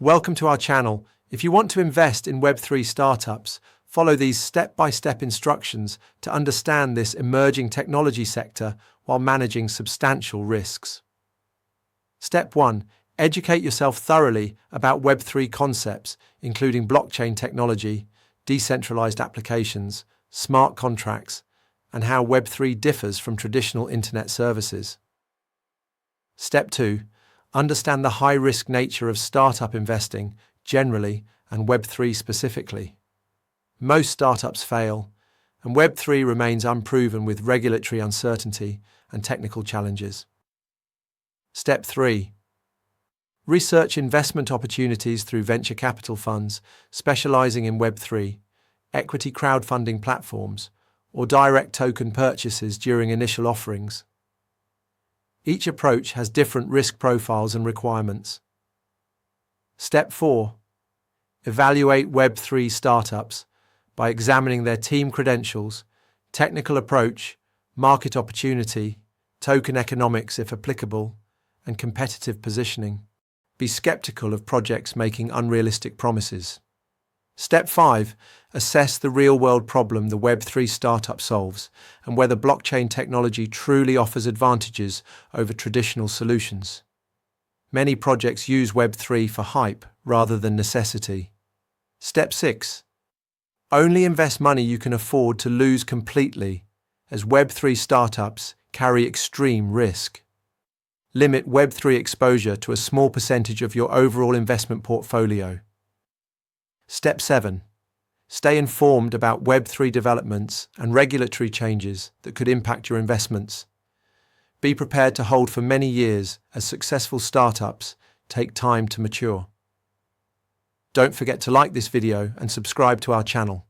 Welcome to our channel. If you want to invest in Web3 startups, follow these step-by-step instructions to understand this emerging technology sector while managing substantial risks. Step 1. Educate yourself thoroughly about Web3 concepts, including blockchain technology, decentralized applications, smart contracts, and how Web3 differs from traditional internet services. Step 2. Understand the high-risk nature of startup investing generally and Web3 specifically. Most startups fail, and Web3 remains unproven with regulatory uncertainty and technical challenges. Step 3. Research investment opportunities through venture capital funds specializing in Web3, equity crowdfunding platforms, or direct token purchases during initial offerings. Each approach has different risk profiles and requirements. Step 4. Evaluate Web3 startups by examining their team credentials, technical approach, market opportunity, token economics if applicable, and competitive positioning. Be skeptical of projects making unrealistic promises. Step 5. Assess the real-world problem the Web3 startup solves and whether blockchain technology truly offers advantages over traditional solutions. Many projects use Web3 for hype rather than necessity. Step 6. Only invest money you can afford to lose completely, as Web3 startups carry extreme risk. Limit Web3 exposure to a small percentage of your overall investment portfolio. Step 7. Stay informed about Web3 developments and regulatory changes that could impact your investments. Be prepared to hold for many years as successful startups take time to mature. Don't forget to like this video and subscribe to our channel.